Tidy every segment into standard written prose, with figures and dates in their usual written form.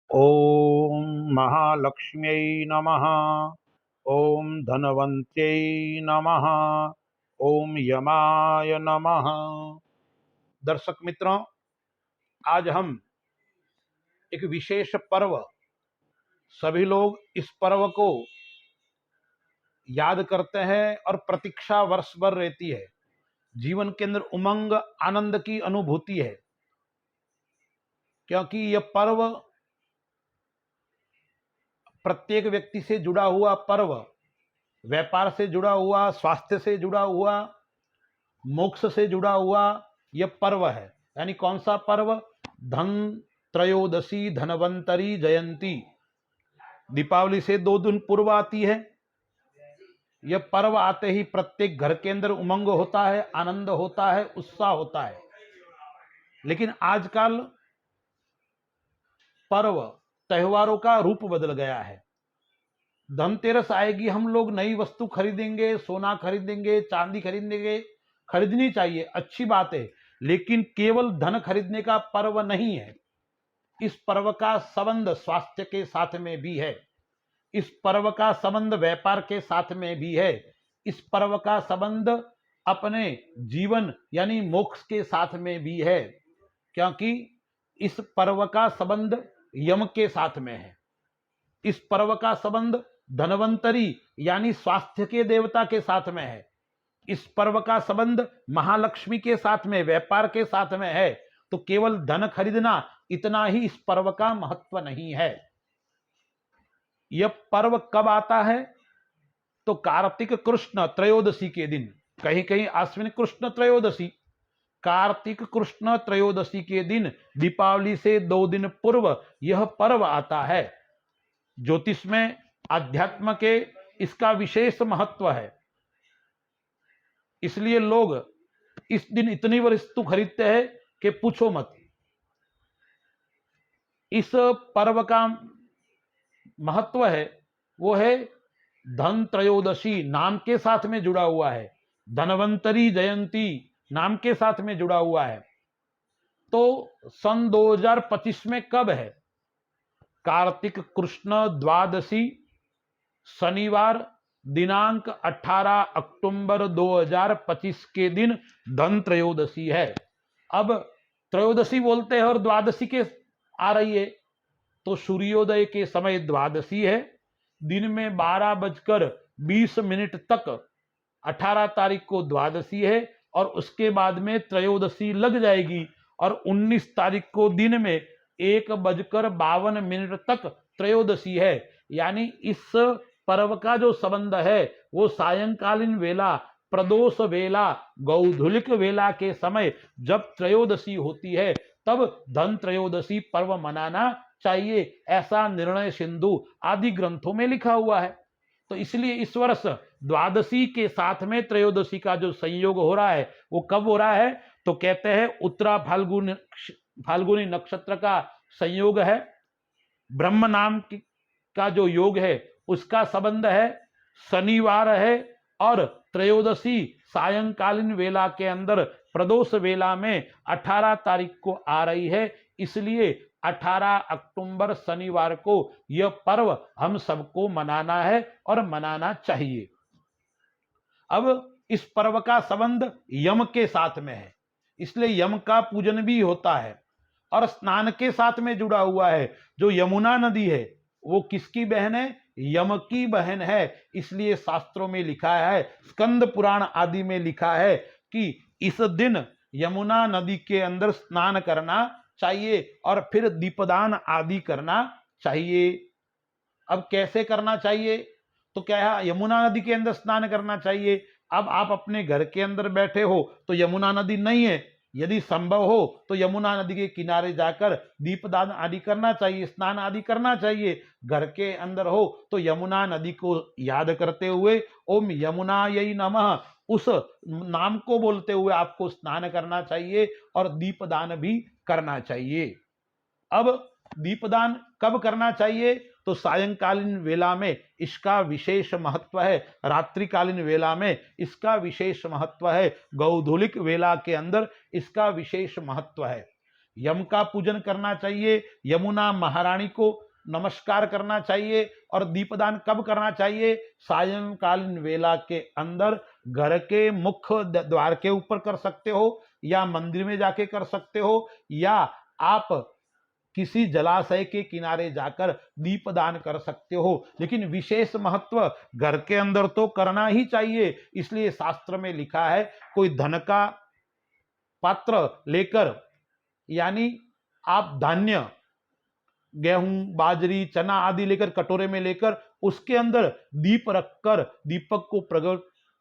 ओम महालक्ष्म्यै नमः। ओम धनवंत्यै नमः। ओम यमाय नमः। दर्शक मित्रों, आज हम एक विशेष पर्व, सभी लोग इस पर्व को याद करते हैं और प्रतीक्षा वर्ष भर रहती है। जीवन के अंदर उमंग आनंद की अनुभूति है, क्योंकि यह पर्व प्रत्येक व्यक्ति से जुड़ा हुआ पर्व, व्यापार से जुड़ा हुआ, स्वास्थ्य से जुड़ा हुआ, मोक्ष से जुड़ा हुआ यह पर्व है। यानी कौन सा पर्व? धन त्रयोदशी धनवंतरी जयंती। दीपावली से 2 दिन पूर्व आती है। यह पर्व आते ही प्रत्येक घर के अंदर उमंग होता है, आनंद होता है, उत्साह होता है। लेकिन आजकल पर्व त्योहारों का रूप बदल गया है। धनतेरस आएगी, हम लोग नई वस्तु खरीदेंगे, सोना खरीदेंगे, चांदी खरीदेंगे। खरीदनी चाहिए, अच्छी बात है, लेकिन केवल धन खरीदने का पर्व नहीं है। इस पर्व का संबंध स्वास्थ्य के साथ में भी है। इस पर्व का संबंध व्यापार के साथ में भी है। इस पर्व का संबंध अपने जीवन यानी मोक्ष के साथ में भी है, क्योंकि इस पर्व का संबंध यम के साथ में है। इस पर्व का संबंध धनवंतरी यानी स्वास्थ्य के देवता के साथ में है। इस पर्व का संबंध महालक्ष्मी के साथ में, व्यापार के साथ में है। तो केवल धन खरीदना इतना ही इस पर्व का महत्व नहीं है। यह पर्व कब आता है? तो कार्तिक कृष्ण त्रयोदशी के दिन, कहीं कहीं अश्विन कृष्ण त्रयोदशी, कार्तिक कृष्ण त्रयोदशी के दिन दीपावली से 2 दिन पूर्व यह पर्व आता है। ज्योतिष में, अध्यात्म के इसका विशेष महत्व है। इसलिए लोग इस दिन इतनी वस्तु खरीदते हैं कि पूछो मत। इस पर्व का महत्व है, वो है धन त्रयोदशी, नाम के साथ में जुड़ा हुआ है। धनवंतरी जयंती नाम के साथ में जुड़ा हुआ है। तो सन 2025 में कब है? कार्तिक कृष्ण द्वादशी, शनिवार दिनांक 18 अक्टूबर 2025 के दिन धन त्रयोदशी है। अब त्रयोदशी बोलते हैं और द्वादशी के आ रही है, तो सूर्योदय के समय द्वादशी है। दिन में 12:20 तक 18 तारीख को द्वादशी है, और उसके बाद में त्रयोदशी लग जाएगी, और 19 तारीख को दिन में 1:52 तक त्रयोदशी है। यानी इस पर्व का जो संबंध है वो सायंकालीन वेला, प्रदोष वेला, गौधुलिक वेला के समय जब त्रयोदशी होती है, तब धन त्रयोदशी पर्व मनाना चाहिए, ऐसा निर्णय सिंधु आदि ग्रंथों में लिखा हुआ है। तो इसलिए इस वर्ष द्वादशी के साथ में त्रयोदशी का जो संयोग हो रहा है वो कब हो रहा है? तो कहते हैं उत्तरा फाल्गुनी नक्षत्र का संयोग है। ब्रह्म नाम का जो योग है उसका संबंध है, शनिवार है, और त्रयोदशी सायंकालीन वेला के अंदर प्रदोष वेला में 18 तारीख को आ रही है। इसलिए 18 अक्टूबर शनिवार को यह पर्व हम सबको मनाना है और मनाना चाहिए। अब इस पर्व का संबंध यम के साथ में है, इसलिए यम का पूजन भी होता है, और स्नान के साथ में जुड़ा हुआ है। जो यमुना नदी है वो किसकी बहन है? यम की बहन है। इसलिए शास्त्रों में लिखा है, स्कंद पुराण आदि में लिखा है कि इस दिन यमुना नदी के अंदर स्नान करना चाहिए और फिर दीपदान आदि करना चाहिए। अब कैसे करना चाहिए? तो क्या है, यमुना नदी के अंदर स्नान करना चाहिए। अब आप अपने घर के अंदर बैठे हो तो यमुना नदी नहीं है, यदि संभव हो तो यमुना नदी के किनारे जाकर दीपदान आदि करना चाहिए, स्नान आदि करना चाहिए। घर के अंदर हो तो यमुना नदी को याद करते हुए ओम यमुनायै नमः उस नाम को बोलते हुए आपको स्नान करना चाहिए और दीपदान भी करना चाहिए। अब दीपदान कब करना चाहिए? तो सायंकालीन वेला में इसका विशेष महत्व है, रात्रिकालीन वेला में इसका विशेष महत्व है, गौधुलिक वेला के अंदर इसका विशेष महत्व है। यम का पूजन करना चाहिए, यमुना महारानी को नमस्कार करना चाहिए। और दीपदान कब करना चाहिए? सायंकालीन वेला के अंदर घर के मुख्य द्वार के ऊपर कर सकते हो, या मंदिर में जाके कर सकते हो, या आप किसी जलाशय के किनारे जाकर दीपदान कर सकते हो। लेकिन विशेष महत्व घर के अंदर तो करना ही चाहिए। इसलिए शास्त्र में लिखा है, कोई धन का पात्र लेकर, यानी आप धान्य, गेहूं, बाजरी, चना आदि लेकर कटोरे में लेकर उसके अंदर दीप रखकर दीपक को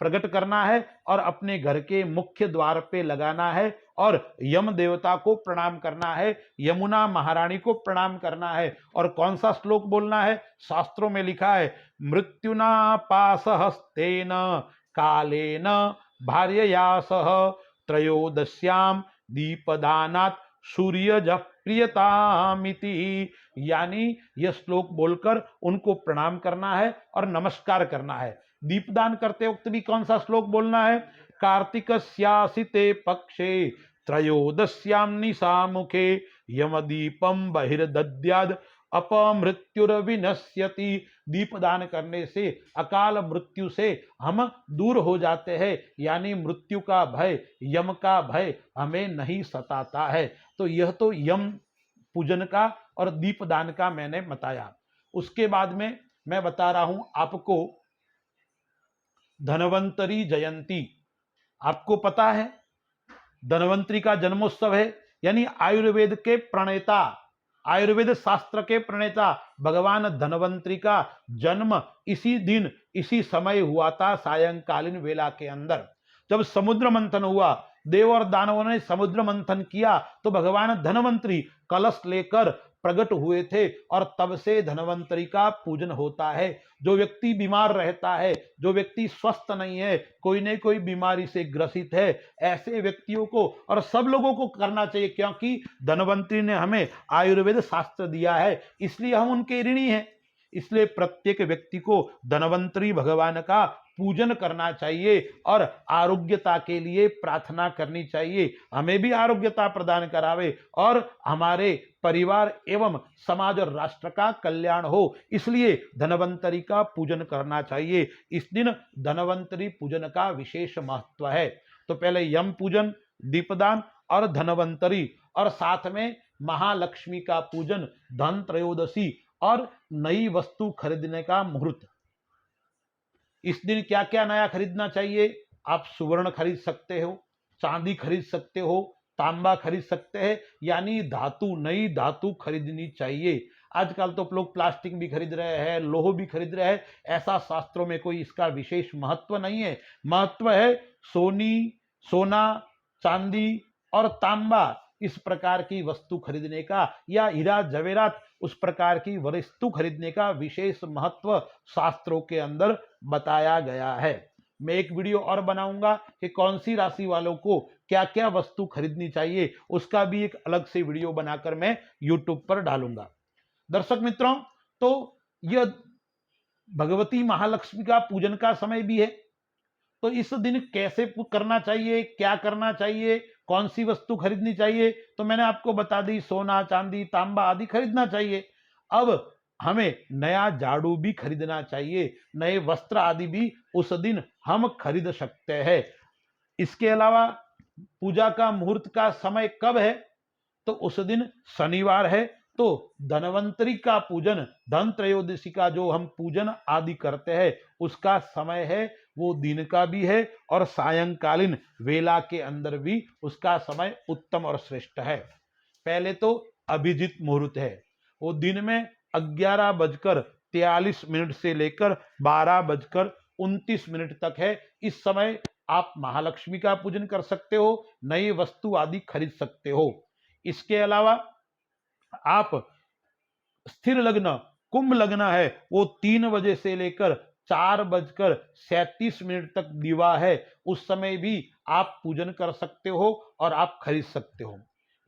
प्रकट करना है और अपने घर के मुख्य द्वार पे लगाना है और यम देवता को प्रणाम करना है, यमुना महारानी को प्रणाम करना है। और कौन सा श्लोक बोलना है? शास्त्रों में लिखा है, मृत्युना पाशहस्तेन कालेन भार्यया सह त्रयोदश्याम दीपदानात् सूर्य प्रियतामिति। यानी यह श्लोक बोलकर उनको प्रणाम करना है और नमस्कार करना है। दीपदान करते वक्त भी कौन सा श्लोक बोलना है? कार्तिकस्यासिते पक्षे त्रयोदश्याम निशामुखे यमदीपम बहिर्दद्याद अपमृत्युर्विनश्यति। दीपदान करने से अकाल मृत्यु से हम दूर हो जाते हैं, यानी मृत्यु का भय, यम का भय हमें नहीं सताता है। तो यह तो यम पूजन का और दीपदान का मैंने बताया। उसके बाद में मैं बता रहा हूं आपको धनवंतरी जयंती। आपको पता है धनवंतरी का जन्मोत्सव है, यानी आयुर्वेद के प्रणेता, आयुर्वेद शास्त्र के प्रणेता भगवान धनवंतरी का जन्म इसी दिन इसी समय हुआ था, सायंकालीन वेला के अंदर। जब समुद्र मंथन हुआ, देव और दानवों ने समुद्र मंथन किया, तो भगवान धनवंतरी कलश लेकर प्रकट हुए थे और तब से धनवंतरी का पूजन होता है। जो व्यक्ति बीमार रहता है, जो व्यक्ति स्वस्थ नहीं है, कोई न कोई बीमारी से ग्रसित है, ऐसे व्यक्तियों को और सब लोगों को करना चाहिए, क्योंकि धनवंतरी ने हमें आयुर्वेद शास्त्र दिया है, इसलिए हम उनके ऋणी हैं। इसलिए प्रत्येक व्यक्ति को धनवंतरी भगवान का पूजन करना चाहिए और आरोग्यता के लिए प्रार्थना करनी चाहिए। हमें भी आरोग्यता प्रदान करावे और हमारे परिवार एवं समाज और राष्ट्र का कल्याण हो, इसलिए धनवंतरी का पूजन करना चाहिए। इस दिन धनवंतरी पूजन का विशेष महत्व है। तो पहले यम पूजन, दीपदान और धनवंतरी, और साथ में महालक्ष्मी का पूजन, धन त्रयोदशी और नई वस्तु खरीदने का मुहूर्त। इस दिन क्या क्या नया खरीदना चाहिए? आप सुवर्ण खरीद सकते हो, चांदी खरीद सकते हो, तांबा खरीद सकते हैं, यानी धातु, नई धातु खरीदनी चाहिए। आजकल तो लोग प्लास्टिक भी खरीद रहे हैं, लोह भी खरीद रहे हैं, ऐसा शास्त्रों में कोई इसका विशेष महत्व नहीं है। महत्व है सोना, चांदी और तांबा, इस प्रकार की वस्तु खरीदने का, या हीरा जवेरात उस प्रकार की वस्तु खरीदने का विशेष महत्व शास्त्रों के अंदर बताया गया है। मैं एक वीडियो और बनाऊंगा कि कौन सी राशि वालों को क्या क्या वस्तु खरीदनी चाहिए, उसका भी एक अलग से वीडियो बनाकर मैं YouTube पर डालूंगा। दर्शक मित्रों, तो यह भगवती महालक्ष्मी का पूजन का समय भी है। तो इस दिन कैसे करना चाहिए, क्या करना चाहिए, कौन सी वस्तु खरीदनी चाहिए, तो मैंने आपको बता दी, सोना, चांदी, तांबा आदि खरीदना चाहिए। अब हमें नया झाड़ू भी खरीदना चाहिए, नए वस्त्र आदि भी उस दिन हम खरीद सकते हैं। इसके अलावा पूजा का मुहूर्त का समय कब है? तो उस दिन शनिवार है, तो धनवंतरी का पूजन, धन त्रयोदशी का जो हम पूजन आदि करते हैं, उसका समय है, वो दिन का भी है और सायंकालीन वेला के अंदर भी उसका समय उत्तम और श्रेष्ठ है। पहले तो अभिजीत मुहूर्त है, वो दिन में 11:43 से लेकर 12:29 तक है। इस समय आप महालक्ष्मी का पूजन कर सकते हो, नई वस्तु आदि खरीद सकते हो। इसके अलावा आप स्थिर लग्न, कुंभ लग्न है, वो 3 बजे से लेकर 4:37 तक दिवा है, उस समय भी आप पूजन कर सकते हो और आप खरीद सकते हो।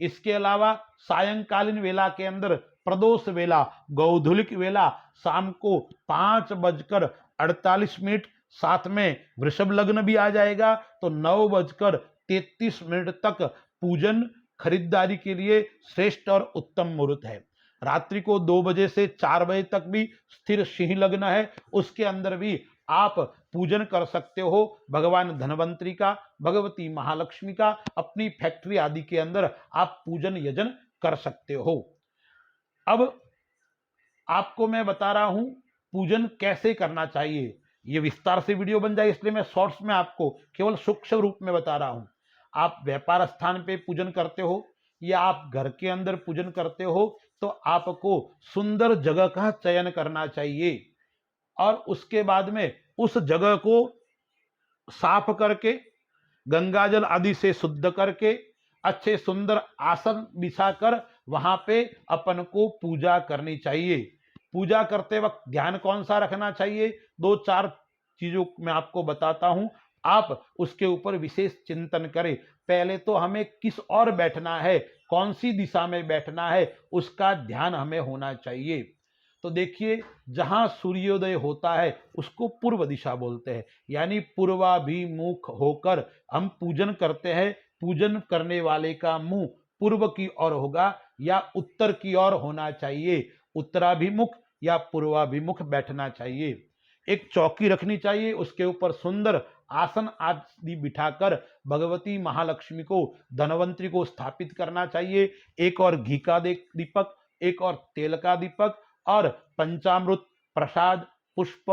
इसके अलावा सायंकालीन वेला के अंदर प्रदोष वेला, गौधुलिक वेला, शाम को 5:48, साथ में वृषभ लग्न भी आ जाएगा, तो 9:33 तक पूजन खरीदारी के लिए श्रेष्ठ और उत्तम मुहूर्त है। रात्रि को 2 बजे से 4 बजे तक भी स्थिर सिंह लग्न है, उसके अंदर भी आप पूजन कर सकते हो भगवान धनवंतरी का, भगवती महालक्ष्मी का। अपनी फैक्ट्री आदि के अंदर आप पूजन यजन कर सकते हो। अब आपको मैं बता रहा हूं पूजन कैसे करना चाहिए। ये विस्तार से वीडियो बन जाए, इसलिए मैं शॉर्ट्स में आपको केवल सूक्ष्म रूप में बता रहा हूं। आप व्यापार स्थान पे पूजन करते हो या आप घर के अंदर पूजन करते हो, तो आपको सुंदर जगह का चयन करना चाहिए और उसके बाद में उस जगह को साफ करके गंगाजल आदि से शुद्ध करके अच्छे सुंदर आसन बिछाकर वहां पे अपन को पूजा करनी चाहिए। पूजा करते वक्त ध्यान कौन सा रखना चाहिए, 2-4 चीजों मैं आपको बताता हूं, आप उसके ऊपर विशेष चिंतन करें। पहले तो हमें किस ओर बैठना है, कौन सी दिशा में बैठना है, उसका ध्यान हमें होना चाहिए। तो देखिए, जहां सूर्योदय होता है उसको पूर्व दिशा बोलते हैं, यानी पूर्वाभिमुख होकर हम पूजन करते हैं। पूजन करने वाले का मुंह पूर्व की ओर होगा या उत्तर की ओर होना चाहिए। उत्तराभिमुख या पूर्वाभिमुख बैठना चाहिए। एक चौकी रखनी चाहिए, उसके ऊपर सुंदर आसन आदि बिठाकर भगवती महालक्ष्मी को, धनवंतरी को स्थापित करना चाहिए। एक और घी का दीपक, एक और तेल का दीपक और पंचामृत, प्रसाद, पुष्प,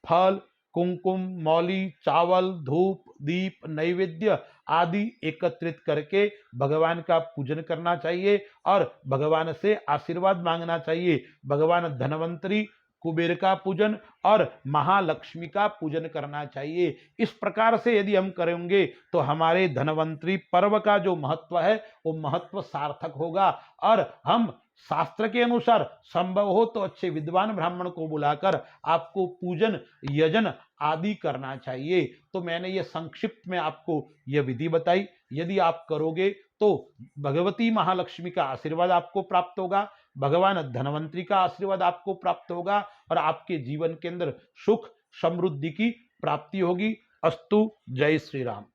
फल, कुमकुम, मौली, चावल, धूप, दीप, नैवेद्य आदि एकत्रित करके भगवान का पूजन करना चाहिए और भगवान से आशीर्वाद मांगना चाहिए। भगवान धनवंतरी, कुबेर का पूजन और महालक्ष्मी का पूजन करना चाहिए। इस प्रकार से यदि हम करेंगे तो हमारे धनवंतरी पर्व का जो महत्व है वो महत्व सार्थक होगा और हम शास्त्र के अनुसार संभव हो तो अच्छे विद्वान ब्राह्मण को बुलाकर आपको पूजन यजन आदि करना चाहिए। तो मैंने ये संक्षिप्त में आपको यह विधि बताई। यदि आप करोगे तो भगवती महालक्ष्मी का आशीर्वाद आपको प्राप्त होगा, भगवान धनवंतरी का आशीर्वाद आपको प्राप्त होगा और आपके जीवन के अंदर सुख समृद्धि की प्राप्ति होगी। अस्तु। जय श्री राम।